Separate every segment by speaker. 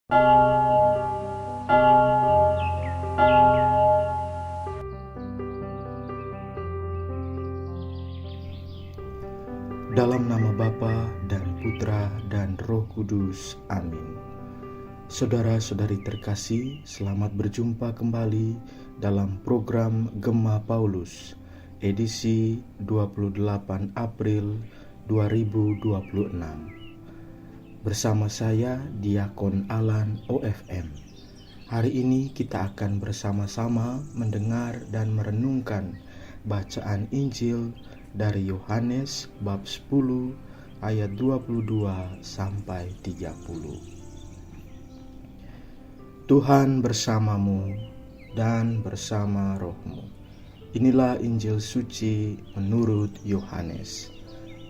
Speaker 1: Dalam nama Bapa dan Putra dan Roh Kudus. Amin. Saudara-saudari terkasih, selamat berjumpa kembali dalam program Gema Paulus, edisi 28 April 2026. Bersama saya, Diakon Alan OFM. Hari ini kita akan bersama-sama mendengar dan merenungkan bacaan Injil dari Yohanes bab 10 ayat 22 sampai 30. Tuhan bersamamu dan bersama rohmu. Inilah Injil suci menurut Yohanes.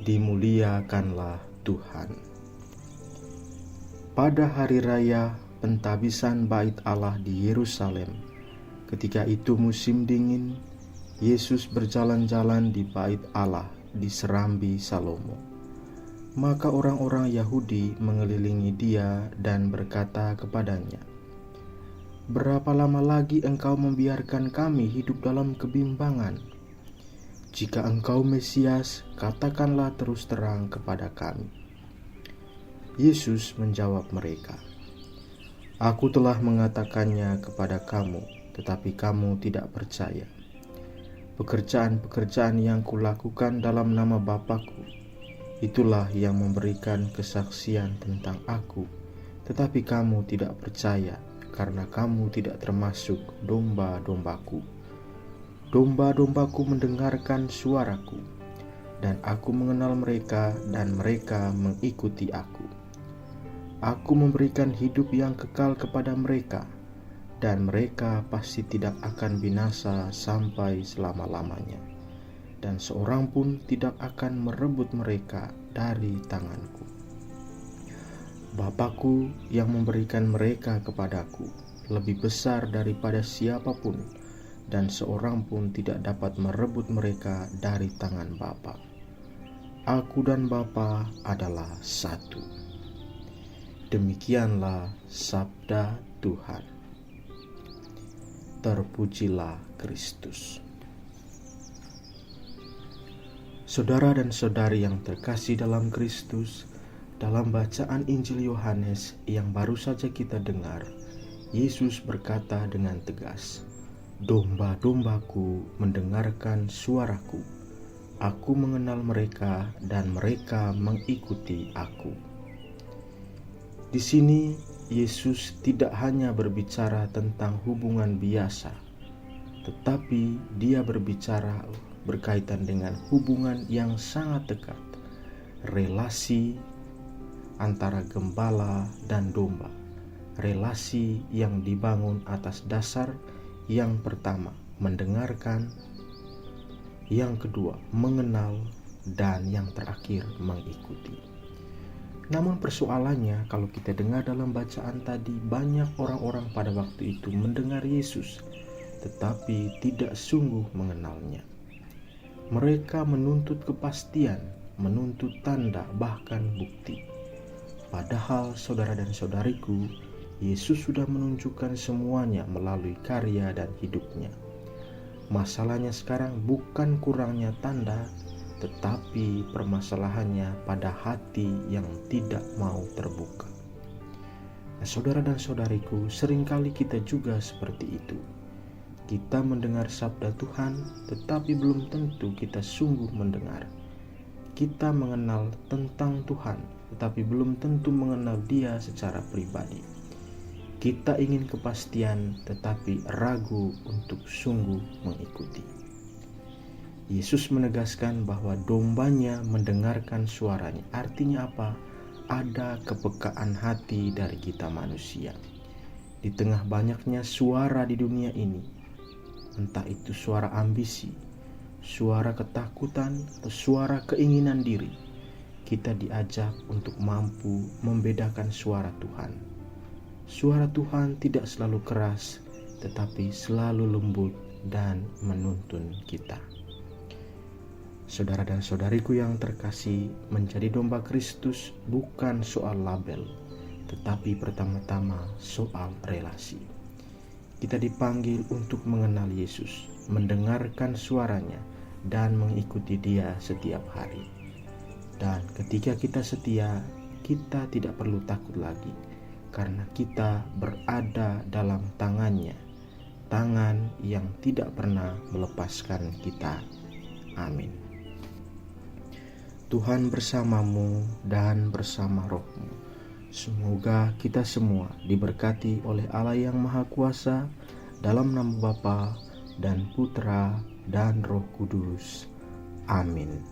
Speaker 1: Dimuliakanlah Tuhan. Pada hari raya pentabisan Bait Allah di Yerusalem, ketika itu musim dingin, Yesus berjalan-jalan di Bait Allah di Serambi Salomo. Maka orang-orang Yahudi mengelilingi dia dan berkata kepadanya, "Berapa lama lagi engkau membiarkan kami hidup dalam kebimbangan? Jika engkau Mesias, katakanlah terus terang kepada kami." Yesus menjawab mereka, "Aku telah mengatakannya kepada kamu, tetapi kamu tidak percaya. Pekerjaan-pekerjaan yang kulakukan dalam nama Bapa-Ku, itulah yang memberikan kesaksian tentang Aku, tetapi kamu tidak percaya, karena kamu tidak termasuk domba-dombaku. Domba-dombaku mendengarkan suaraku, dan Aku mengenal mereka, dan mereka mengikuti Aku. Aku memberikan hidup yang kekal kepada mereka, dan mereka pasti tidak akan binasa sampai selama-lamanya, dan seorang pun tidak akan merebut mereka dari tanganku. Bapa-Ku yang memberikan mereka kepadaku lebih besar daripada siapapun, dan seorang pun tidak dapat merebut mereka dari tangan Bapa. Aku dan Bapa adalah satu." Demikianlah sabda Tuhan. Terpujilah Kristus. Saudara dan saudari yang terkasih dalam Kristus, dalam bacaan Injil Yohanes yang baru saja kita dengar, Yesus berkata dengan tegas, "Domba-dombaku mendengarkan suaraku. Aku mengenal mereka dan mereka mengikuti Aku." Di sini Yesus tidak hanya berbicara tentang hubungan biasa, tetapi Dia berbicara berkaitan dengan hubungan yang sangat dekat, relasi antara gembala dan domba, relasi yang dibangun atas dasar yang pertama, mendengarkan, yang kedua, mengenal, dan yang terakhir, mengikuti. Namun persoalannya, kalau kita dengar dalam bacaan tadi, banyak orang-orang pada waktu itu mendengar Yesus, tetapi tidak sungguh mengenalnya. Mereka menuntut kepastian, menuntut tanda, bahkan bukti. Padahal saudara dan saudariku, Yesus sudah menunjukkan semuanya melalui karya dan hidupnya. Masalahnya sekarang bukan kurangnya tanda, tetapi permasalahannya pada hati yang tidak mau terbuka. Nah, saudara dan saudariku, seringkali kita juga seperti itu. Kita mendengar sabda Tuhan, tetapi belum tentu kita sungguh mendengar. Kita mengenal tentang Tuhan, tetapi belum tentu mengenal Dia secara pribadi. Kita ingin kepastian, tetapi ragu untuk sungguh mengikuti. Yesus menegaskan bahwa dombanya mendengarkan suaranya. Artinya apa? Ada kepekaan hati dari kita manusia. Di tengah banyaknya suara di dunia ini, entah itu suara ambisi, suara ketakutan, atau suara keinginan diri, kita diajak untuk mampu membedakan suara Tuhan. Suara Tuhan tidak selalu keras, tetapi selalu lembut dan menuntun kita. Saudara dan saudariku yang terkasih, menjadi domba Kristus bukan soal label, tetapi pertama-tama soal relasi. Kita dipanggil untuk mengenal Yesus, mendengarkan suaranya, dan mengikuti Dia setiap hari. Dan ketika kita setia, kita tidak perlu takut lagi, karena kita berada dalam tangan-Nya, tangan yang tidak pernah melepaskan kita. Amin. Tuhan bersamamu dan bersama rohmu. Semoga kita semua diberkati oleh Allah yang Maha Kuasa, dalam nama Bapa dan Putra dan Roh Kudus. Amin.